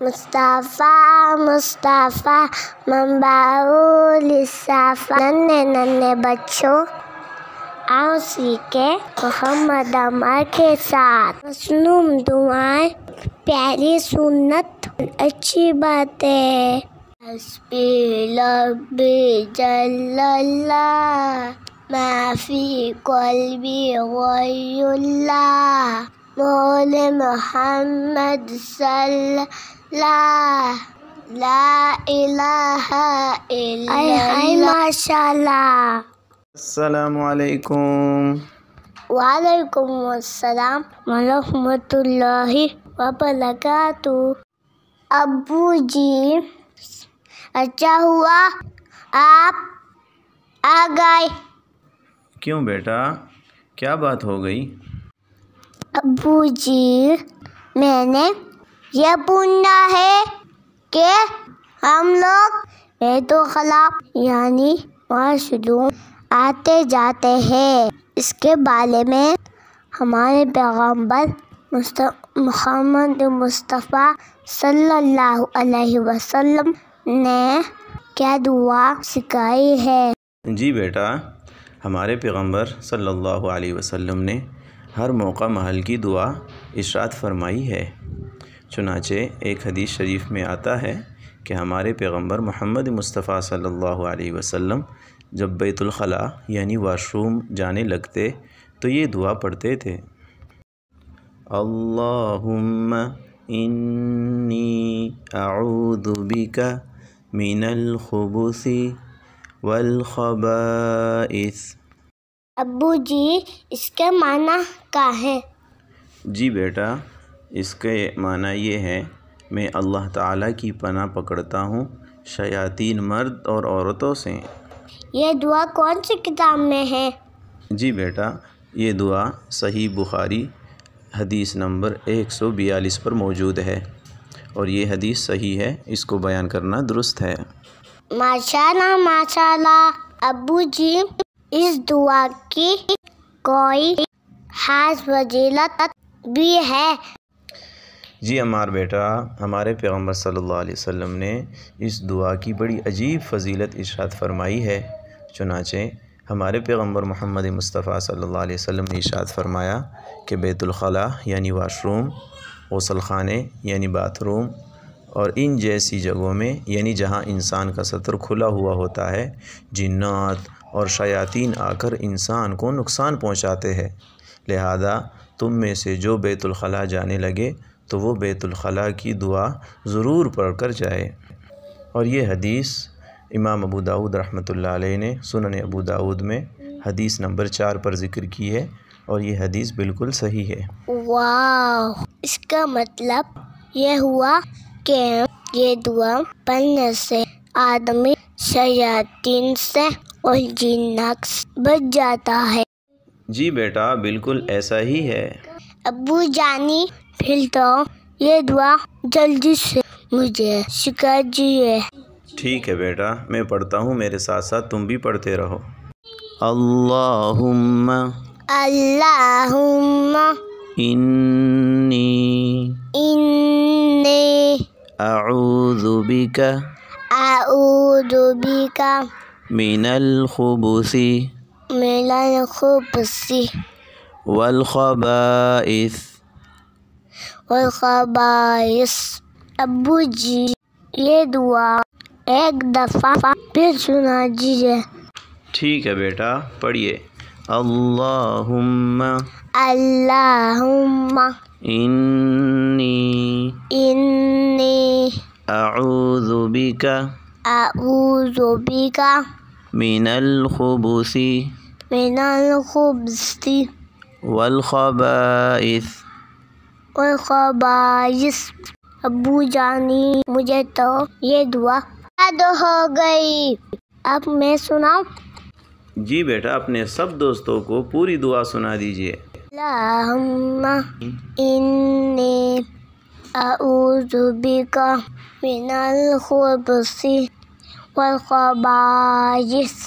مصطفیٰ مصطفیٰ منبعُ للصفا، ننھے ننھے بچوں آؤ سیکھے محمد عمر کے ساتھ مصنوع دعائیں، پیاری سنت، اچھی باتیں۔ حسبی ربی جل اللہ، ما فی قلبی غیر اللہ، مولى محمد صلی اللہ، لا الہ الا اللہ۔ ماشاء اللہ۔ السلام علیکم۔ وعلیکم السلام ورحمۃ اللہ وبرکاتہ۔ ابو جی، اچھا ہوا آپ آ گئے۔ کیوں بیٹا، کیا بات ہو گئی؟ ابو جی، میں نے یہ پوچھنا ہے کہ ہم لوگ بیت الخلا یعنی واش روم آتے جاتے ہیں، اس کے بارے میں ہمارے پیغمبر محمد مصطفیٰ صلی اللہ علیہ وسلم نے کیا دعا سکھائی ہے؟ جی بیٹا، ہمارے پیغمبر صلی اللہ علیہ وسلم نے ہر موقع محل کی دعا ارشاد فرمائی ہے۔ چنانچہ ایک حدیث شریف میں آتا ہے کہ ہمارے پیغمبر محمد مصطفیٰ صلی اللہ علیہ وسلم جب بیت الخلا یعنی واش روم جانے لگتے تو یہ دعا پڑھتے تھے: اللہم انی اعوذ بک من الخبث والخبائث۔ ابو جی، اس کے معنی کیا ہے؟ جی بیٹا، اس کے معنی یہ ہے، میں اللہ تعالیٰ کی پناہ پکڑتا ہوں شیاطین مرد اور عورتوں سے۔ یہ دعا کون سی کتاب میں ہے؟ جی بیٹا، یہ دعا صحیح بخاری حدیث نمبر 142 پر موجود ہے، اور یہ حدیث صحیح ہے، اس کو بیان کرنا درست ہے۔ ماشاءاللہ ماشاءاللہ۔ ابو جی، اس دعا کی کوئی خاص فضیلت بھی ہے؟ جی عمار بیٹا، ہمارے پیغمبر صلی اللہ علیہ وسلم نے اس دعا کی بڑی عجیب فضیلت ارشاد فرمائی ہے۔ چنانچہ ہمارے پیغمبر محمد مصطفیٰ صلی اللہ علیہ وسلم نے ارشاد فرمایا کہ بیت الخلا یعنی واش روم، غسل خانے یعنی باتھ روم، اور ان جیسی جگہوں میں یعنی جہاں انسان کا ستر کھلا ہوا ہوتا ہے، جنات اور شیاطین آ کر انسان کو نقصان پہنچاتے ہیں، لہذا تم میں سے جو بیت الخلا جانے لگے تو وہ بیت الخلا کی دعا ضرور پڑھ کر جائے۔ اور یہ حدیث امام ابو داؤد رحمۃ اللہ علیہ نے سنن ابو داؤد میں حدیث نمبر 4 پر ذکر کی ہے، اور یہ حدیث بالکل صحیح ہے۔ واو، اس کا مطلب یہ ہوا کہ یہ دعا پڑھنے سے آدمی شیاطین سے اور جنات سے بچ جاتا ہے۔ جی بیٹا، بالکل ایسا ہی ہے۔ ابو جانی، پھر تو یہ دعا جلدی سے مجھے سکھا دیجیے۔ ٹھیک ہے بیٹا، میں پڑھتا ہوں، میرے ساتھ ساتھ تم بھی پڑھتے رہو۔ اللہم اللہم انی انی اعوذ بک اعوذ بک من الخبث من الخبث والخبائث۔ والخبائث۔ ابو جی، یہ دعا ایک دفعہ پھر سنا دیجیے۔ ٹھیک ہے بیٹا، پڑھیے۔ اللہم اللہم انی انی اعوذ بک اعوذ بک من الخبث من الخبث والخبائث۔ والخبائث۔ ابو جانی، مجھے تو یہ دعا یاد ہو گئی، اب میں سناؤں؟ جی بیٹا، اپنے سب دوستوں کو پوری دعا سنا دیجیے۔ اللہم انی اعوذ بک من الخبث والخبائث۔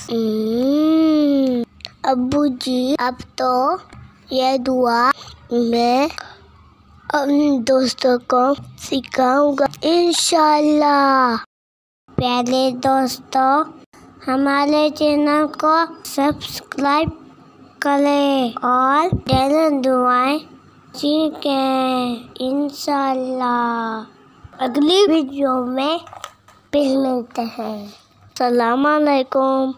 ابو جی، اب تو یہ دعا میں اپنے دوستوں کو سکھاؤں گا انشاءاللہ۔ پیارے دوستوں، ہمارے چینل کو سبسکرائب کریں اور ڈیلی دعائیں سیکھیں انشاءاللہ۔ اگلی ویڈیو میں پھر ملتے ہیں۔ السلام علیکم۔